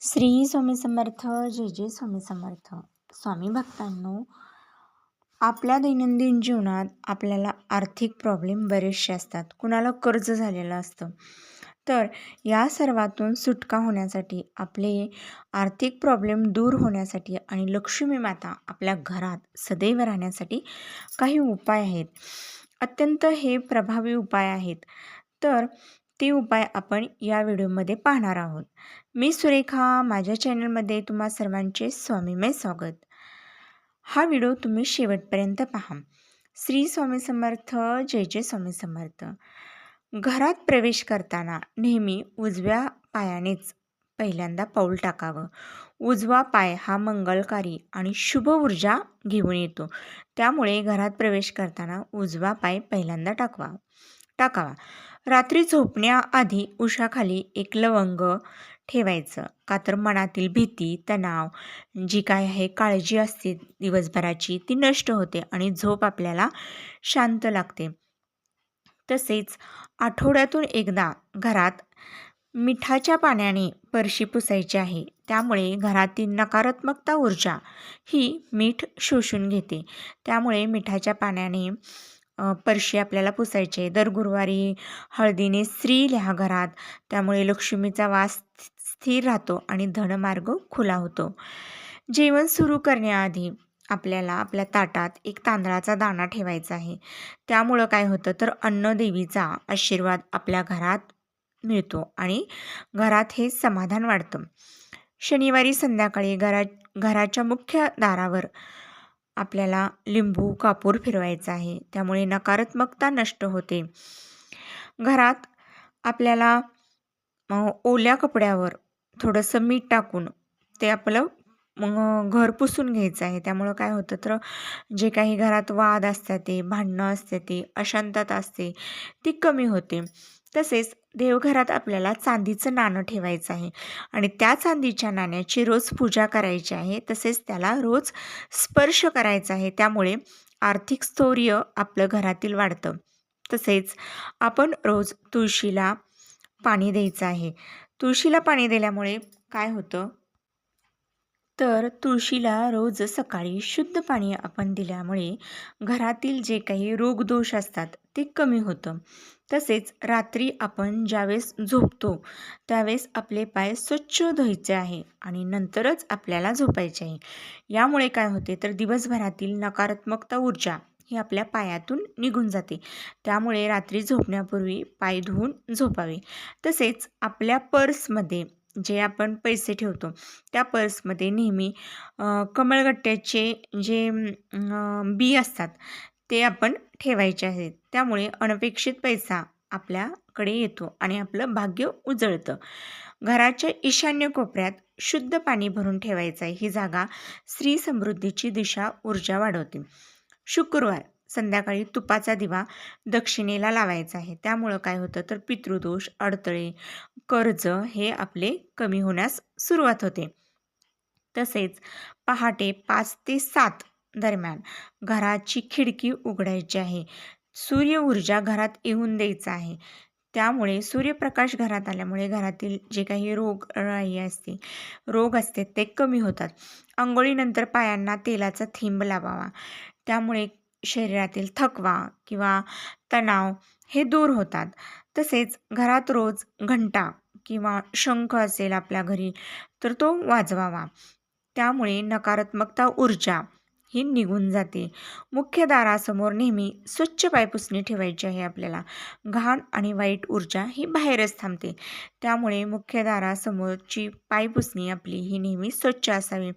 श्री स्वामी समर्थ. जय जय स्वामी समर्थ. स्वामी भक्तांनो, आपल्या दैनंदिन जीवनात आपल्याला आर्थिक प्रॉब्लेम बरेचसे असतात. कुणाला कर्ज झालेलं असतं. तर या सर्वातून सुटका होण्यासाठी, आपले आर्थिक प्रॉब्लेम दूर होण्यासाठी आणि लक्ष्मी माता आपल्या घरात सदैव राहण्यासाठी काही उपाय आहेत. अत्यंत हे प्रभावी उपाय आहेत. तर ते उपाय आपण या व्हिडिओमध्ये पाहणार आहोत. मी सुरेखा. माझ्या चॅनलमध्ये तुम्हा सर्वांचे स्वामीमय स्वागत. हा व्हिडिओ तुम्ही शेवटपर्यंत पहा. श्री स्वामी समर्थ. जय जय स्वामी समर्थ. घरात प्रवेश करताना नेहमी उजव्या पायानेच पहिल्यांदा पाऊल टाकावं. उजवा पाय हा मंगलकारी आणि शुभ ऊर्जा घेऊन येतो. त्यामुळे घरात प्रवेश करताना उजवा पाय पहिल्यांदा टाकावा. रात्री झोपण्याआधी उशाखाली एक लवंग ठेवायचं. का तर मनातील भीती, तणाव, जी काय आहे काळजी असते दिवसभराची, ती नष्ट होते आणि झोप आपल्याला शांत लागते. तसेच आठवड्यातून एकदा घरात मिठाच्या पाण्याने फरशी पुसायची आहे. त्यामुळे घरातील नकारात्मकता ऊर्जा ही मीठ शोषून घेते. त्यामुळे मिठाच्या पाण्याने फरशी आपल्याला पुसायची आहे. दर गुरुवारी हळदीने श्री लिहा घरात. त्यामुळे लक्ष्मीचा वास स्थिर राहतो आणि धनमार्ग खुला होतो. जेवण सुरू करण्याआधी आपल्याला आपल्या ताटात एक तांदळाचा दाणा ठेवायचा आहे. त्यामुळं काय होतं तर अन्नदेवीचा आशीर्वाद आपल्या घरात मिळतो आणि घरात हे समाधान वाढतं. शनिवारी संध्याकाळी घराच्या मुख्य दारावर आपल्याला लिंबू कापूर फिरवायचा आहे. त्यामुळे नकारात्मकता नष्ट होते. घरात आपल्याला ओल्या कपड्यावर थोडंसं मीठ टाकून ते आपलं घर पुसून घ्यायचं आहे. त्यामुळं काय होतं तर जे काही घरात वाद असतात, ते भांडणं असते, ते अशांतता असते, ती कमी होते. तसेच देवघरात आपल्याला चांदीचं नाणं ठेवायचं आहे आणि त्या चांदीच्या नाण्याची रोज पूजा करायची आहे. तसेच त्याला रोज स्पर्श करायचा आहे. त्यामुळे आर्थिक स्थैर्य आपलं घरातील वाढतं. तसेच आपण रोज तुळशीला पाणी द्यायचं आहे. तुळशीला पाणी दिल्यामुळे काय होतं तर तुळशीला रोज सकाळी शुद्ध पाणी आपण दिल्यामुळे घरातील जे काही रोगदोष असतात ते कमी होतं. तसेच रात्री आपण ज्यावेळेस झोपतो त्यावेळेस आपले पाय स्वच्छ धुवायचे आहे आणि नंतरच आपल्याला झोपायचे आहे. यामुळे काय होते तर दिवसभरातील नकारात्मकता ऊर्जा ही आपल्या पायातून निघून जाते. त्यामुळे रात्री झोपण्यापूर्वी पाय धुवून झोपावे. तसेच आपल्या पर्समध्ये जे आपण पैसे ठेवतो त्या पर्समध्ये नेहमी कमळगट्ट्याचे जे बी असतात ते आपण ठेवायचे आहेत. त्यामुळे अनपेक्षित पैसा आपल्याकडे येतो आणि आपलं भाग्य उजळतं. घराच्या ईशान्य कोपऱ्यात शुद्ध पाणी भरून ठेवायचं आहे. ही जागा स्त्री समृद्धीची दिशा ऊर्जा वाढवते. शुक्रवार संध्याकाळी तुपाचा दिवा दक्षिणेला लावायचा आहे. त्यामुळं काय होतं तर पितृदोष, अडथळे, कर्ज हे आपले कमी होण्यास सुरुवात होते. तसेच पहाटे 5 ते 7 दरम्यान घराची खिडकी उघडायची आहे. सूर्य ऊर्जा घरात येऊन द्यायचा आहे. त्यामुळे सूर्यप्रकाश घरात आल्यामुळे घरातील जे काही रोग असते ते कमी होतात. अंघोळीनंतर पायांना तेलाचा थेंब लावावा. त्यामुळे शरीरातील थकवा किंवा तणाव हे दूर होतात. तसेच घरात रोज घंटा किंवा शंख असेल आपल्या घरी तर तो वाजवावा. त्यामुळे नकारात्मकता ऊर्जा ही निघून जाते. मुख्य दारासमोर नेहमी स्वच्छ पायपुसणी ठेवायची आहे आपल्याला. घाण आणि वाईट ऊर्जा ही बाहेरच थांबते. त्यामुळे मुख्य दारासमोरची पायपुसणी आपली ही नेहमी स्वच्छ असावी.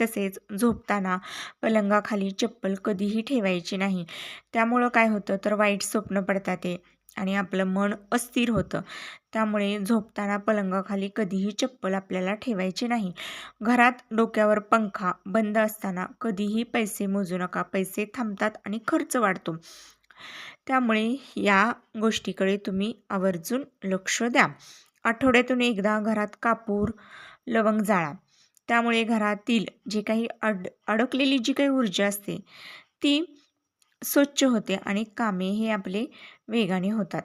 तसेच झोपताना पलंगाखाली चप्पल कधीही ठेवायची नाही. त्यामुळं काय होतं तर वाईट स्वप्न पडतात ते आणि आपलं मन अस्थिर होतं. त्यामुळे झोपताना पलंगाखाली कधीही चप्पल आपल्याला ठेवायची नाही. घरात डोक्यावर पंखा बंद असताना कधीही पैसे मोजू नका. पैसे थांबतात आणि खर्च वाढतो. त्यामुळे या गोष्टीकडे तुम्ही आवर्जून लक्ष द्या. आठवड्यातून एकदा घरात कापूर, लवंग जाळा. त्यामुळे घरातील जे काही अडकलेली जी काही ऊर्जा असते ती स्वच्छ होते आणि कामे हे आपले वेगाने होतात.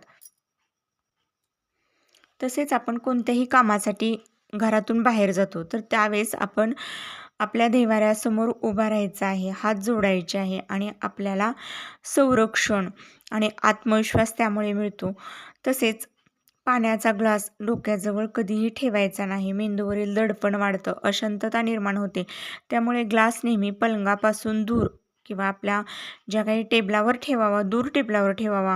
तसेच आपण कोणत्याही कामासाठी घरातून बाहेर जातो तर त्यावेळेस आपण आपल्या देव्हाऱ्यासमोर उभा राहायचं आहे, हात जोडायचे आहे आणि आपल्याला संरक्षण आणि आत्मविश्वास त्यामुळे मिळतो. तसेच पाण्याचा ग्लास डोक्याजवळ कधीही ठेवायचा नाही. मेंदूवरील दडपण वाढतं, अशांतता निर्माण होते. त्यामुळे ग्लास नेहमी पलंगापासून दूर किंवा आपल्या ज्या काही टेबलावर ठेवावा, दूर टेबलावर ठेवावा.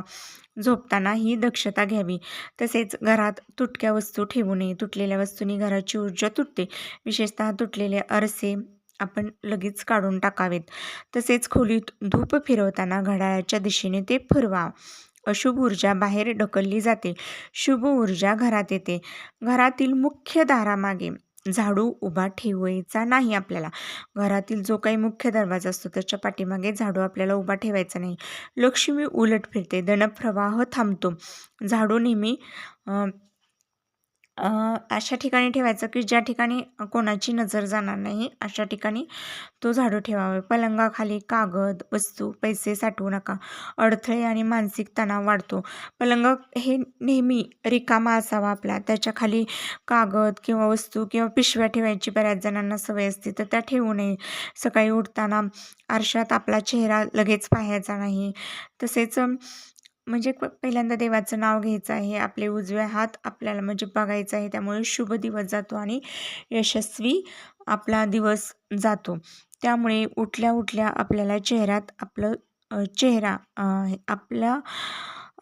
झोपताना ही दक्षता घ्यावी. तसेच घरात तुटक्या वस्तू ठेवू नये. तुटलेल्या वस्तूंनी घराची ऊर्जा तुटते. विशेषतः तुटलेले आरसे आपण लगेच काढून टाकावेत. तसेच खोलीत धूप फिरवताना घड्याळाच्या दिशेने ते फिरवा. अशुभ ऊर्जा बाहेर ढकलली जाते. शुभ ऊर्जा घरात येते. घरातील मुख्य दारामागे झाडू उभा ठेवायचा नाही आपल्याला. घरातील जो काही मुख्य दरवाजा असतो त्याच्या पाठीमागे झाडू आपल्याला उभा ठेवायचा नाही. लक्ष्मी उलट फिरते, धनप्रवाह थांबतो. झाडू नेहमी अशा ठिकाणी ठेवायचं की ज्या ठिकाणी कोणाची नजर जाणार नाही, अशा ठिकाणी तो झाडू ठेवावा. पलंगाखाली कागद, वस्तू, पैसे साठवू नका. अडथळे आणि मानसिक तणाव वाढतो. पलंग हे नेहमी रिकामा असावा आपला. त्याच्या खाली कागद किंवा वस्तू किंवा पिशव्या ठेवायची बऱ्याच जणांना सवय असते, तर त्या ठेवू नये. सकाळी उठताना आरशात आपला चेहरा लगेच पाहायचा नाही. तसेच म्हणजे पहिल्यांदा देवाचं नाव घ्यायचं आहे. आपले उजवे हात आपल्याला म्हणजे बघायचं आहे. त्यामुळे शुभ दिवस जातो आणि यशस्वी आपला दिवस जातो. त्यामुळे उठल्या-उठल्या आपल्याला चेहऱ्यात चेहरा आपल्या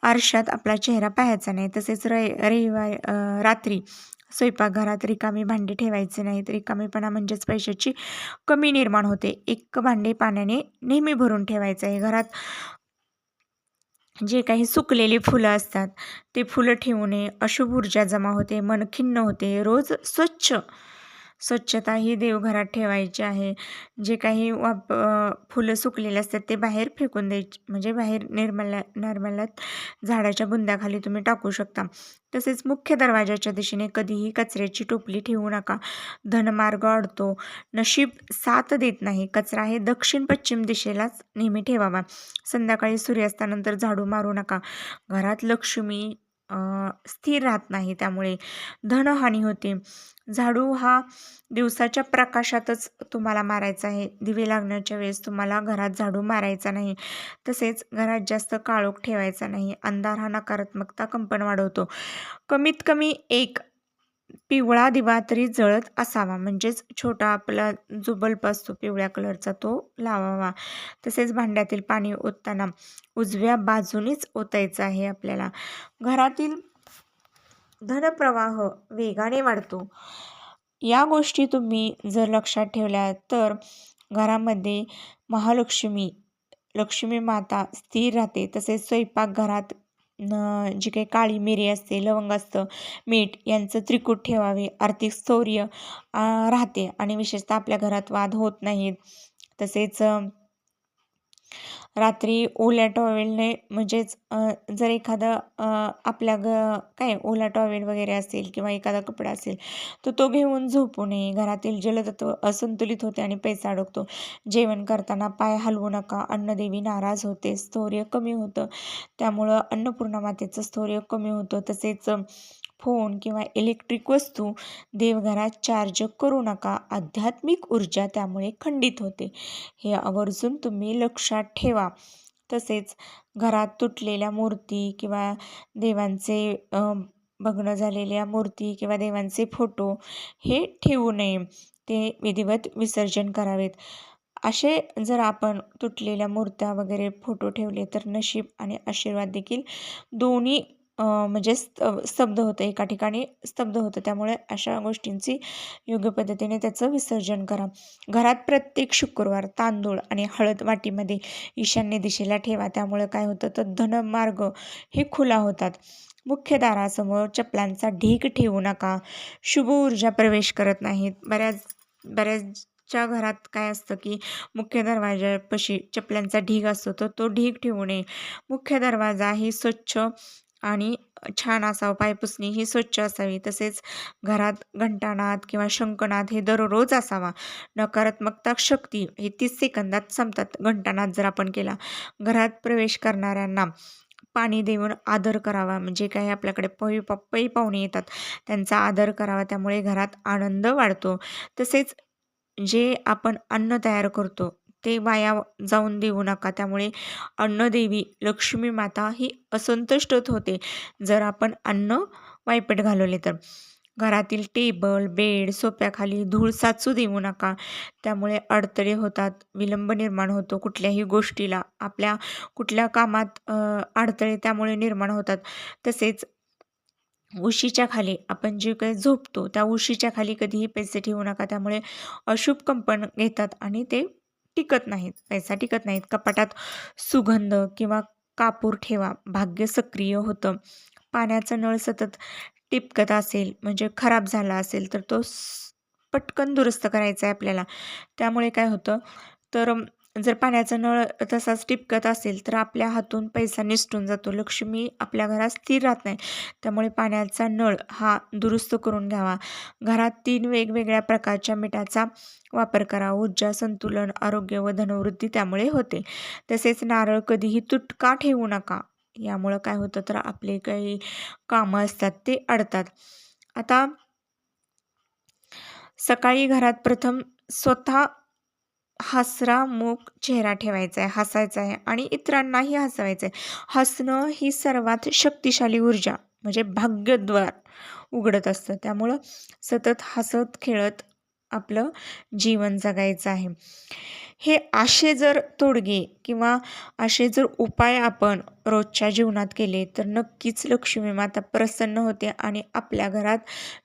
आरशात आपला चेहरा पाहायचा नाही. तसेच रविवारी रात्री स्वयंपाकघरात रिकामी भांडी ठेवायची नाहीत. रिकामेपणा म्हणजेच पैशाची कमी निर्माण होते. एक भांडे पाण्याने नेहमी भरून ठेवायचं आहे. घरात जे काही सुकलेली फुलं असतात ते फुलं ठेवू नये. अशुभ ऊर्जा जमा होते, मन खिन्न होते. रोज स्वच्छता ही देवघरात ठेवायची आहे. जे काही फुलं सुकलेले असतात ते बाहेर फेकून द्यायची, म्हणजे बाहेर निर्मल्यात झाडाच्या बुंद्याखाली तुम्ही टाकू शकता. तसेच मुख्य दरवाजाच्या दिशेने कधीही कचऱ्याची टोपली ठेवू नका. धनमार्ग अडतो, नशीब साथ देत नाही. कचरा हे दक्षिण पश्चिम दिशेलाच नेहमी ठेवावा. संध्याकाळी सूर्यास्तानंतर झाडू मारू नका. घरात लक्ष्मी स्थिर राहत नाही, त्यामुळे धनहानी होते. झाडू हा दिवसाच्या प्रकाशातच तुम्हाला मारायचा आहे. दिवे लागण्याच्या वेळेस तुम्हाला घरात झाडू मारायचा नाही. तसेच घरात जास्त काळोख ठेवायचा नाही. अंधार हा नकारात्मकता कंपन वाढवतो. कमीत कमी एक पिवळा दिवा तरी जळत असावा, म्हणजेच छोटा आपला जो बल्ब असतो पिवळ्या कलरचा तो लावावा. तसेच भांड्यातील पाणी ओतताना उजव्या बाजूनेच ओतायचं आहे आपल्याला. घरातील धनप्रवाह वेगाने वाढतो. या गोष्टी तुम्ही जर लक्षात ठेवल्या तर घरामध्ये लक्ष्मी माता स्थिर राहते. तसेच स्वयंपाकघरात जी काही काळी मिरी असते, लवंग असतं, मीठ यांचं त्रिकूट ठेवावे. आर्थिक स्थैर्य राहते आणि विशेषतः आपल्या घरात वाद होत नाहीत. तसेच रात्री ओल्या टॉवेलने म्हणजेच जर एखादं आपल्या काय ओला टॉवेल वगैरे असेल किंवा एखादा कपडा असेल तर तो घेऊन झोपू नये. घरातील जलतत्व असंतुलित होते आणि पैसा अडकतो. जेवण करताना पाय हलवू नका. अन्नदेवी नाराज होते, स्थैर्य कमी होतं. त्यामुळं अन्नपूर्णा मातेचं स्थैर्य कमी होतं. तसेच फोन किंवा इलेक्ट्रिक वस्तू देवघरात चार्ज करू नका. आध्यात्मिक ऊर्जा त्यामुळे खंडित होते. हे आवर्जून तुम्ही लक्षात ठेवा. तसेच घरात तुटलेल्या मूर्ती किंवा देवांचे भग्न झालेल्या मूर्ती किंवा देवांचे फोटो हे ठेवू नये. ते विधिवत विसर्जन करावेत. असे जर आपण तुटलेल्या मूर्त्या वगैरे फोटो ठेवले तर नशीब आणि आशीर्वाद देखील दोन्ही म्हणजे स्तब्ध होतं, एका ठिकाणी स्तब्ध होतं. त्यामुळे अशा गोष्टींची योग्य पद्धतीने त्याचं विसर्जन करा. घरात प्रत्येक शुक्रवार तांदूळ आणि हळद वाटीमध्ये ईशान्य दिशेला ठेवा. त्यामुळे काय होतं तर धनमार्ग हे खुला होतात. मुख्य दारासमोर चपलांचा ढीग ठेवू नका. शुभ ऊर्जा प्रवेश करत नाहीत. बऱ्याचच्या घरात काय असतं की मुख्य दरवाजापाशी चपलांचा ढीग असतो, तर तो ढीग ठेवू नये. मुख्य दरवाजा ही स्वच्छ आणि छान असावा. पायपुसणी ही स्वच्छ असावी. तसेच घरात घंटानाद किंवा शंखनाद हे दररोज असावा. नकारात्मकता शक्ती हे 30 सेकंदात संपतात घंटानाद जर आपण केला. घरात प्रवेश करणाऱ्यांना पाणी देऊन आदर करावा. म्हणजे काही आपल्याकडे पै पाहुणे येतात त्यांचा आदर करावा. त्यामुळे घरात आनंद वाढतो. तसेच जे आपण अन्न तयार करतो ते वाया जाऊन देऊ नका. त्यामुळे अन्नदेवी लक्ष्मी माता ही असंतुष्ट होते जर आपण अन्न वायपट घालवले तर. घरातील टेबल, बेड, सोफ्याखाली धूळ साचू देऊ नका. त्यामुळे अडथळे होतात, विलंब निर्माण होतो कुठल्याही गोष्टीला. आपल्या कुठल्या कामात अडथळे त्यामुळे निर्माण होतात. तसेच उशीच्या खाली आपण जे काही झोपतो त्या उशीच्या खाली कधीही पैसे ठेवू नका. त्यामुळे अशुभ कंपन घेतात आणि ते टिकत नाहीत, पैसा टिकत नाहीत. कपाटात सुगंध किंवा कापूर ठेवा, भाग्य सक्रिय होतं. पाण्याचा नळ सतत टिपकत असेल म्हणजे खराब झाला असेल तर तो पटकन दुरुस्त करायचा आहे आपल्याला. त्यामुळे काय होतं तर जर पाण्याचा नळ तसाच टिपकत असेल तर आपल्या हातून पैसा निसटून जातो. लक्ष्मी आपल्या घरात स्थिर राहत नाही. त्यामुळे पाण्याचा नळ हा दुरुस्त करून घ्यावा. घरात 3 वेगवेगळ्या प्रकारच्या मिठाचा वापर करा. ऊर्जा संतुलन, आरोग्य व धनवृद्धी त्यामुळे होते. तसेच नारळ कधीही तुटका ठेवू नका. यामुळं काय होतं तर आपले काही कामं असतात ते अडतात. आता सकाळी घरात प्रथम स्वतः हसरामुख चेहरा ठेवायचा आहे, हसायचा आहे आणि इतरांनाही हसवायचं आहे. हसणं ही सर्वात शक्तिशाली ऊर्जा म्हणजे भाग्यद्वार उघडत असतं. त्यामुळं सतत हसत खेळत आपलं जीवन जगायचं आहे. हे असे जर तोडगे किंवा असे जर उपाय आपण रोजच्या जीवनात केले तर नक्कीच लक्ष्मी माता प्रसन्न होते आणि आपल्या घरात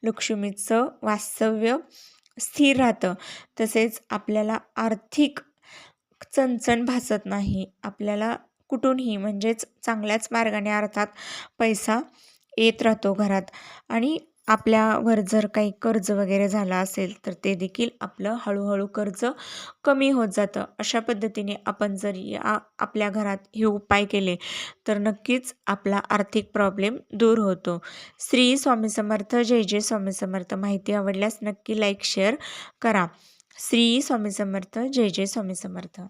लक्ष्मीचं वास्तव्य स्थिर राहतं. तसेच आपल्याला आर्थिक चणचण भासत नाही. आपल्याला कुठूनही म्हणजेच चांगल्याच मार्गाने अर्थात पैसा येत राहतो घरात आणि आपल्यावर जर काही कर्ज वगैरे झालं असेल तर ते देखील आपलं हळूहळू कर्ज कमी होत जातं. अशा पद्धतीने आपण जर आपल्या घरात हे उपाय केले तर नक्कीच आपला आर्थिक प्रॉब्लेम दूर होतो. श्री स्वामी समर्थ. जय जय स्वामी समर्थ. माहिती आवडल्यास नक्की लाईक शेअर करा. श्री स्वामी समर्थ. जय जय स्वामी समर्थ.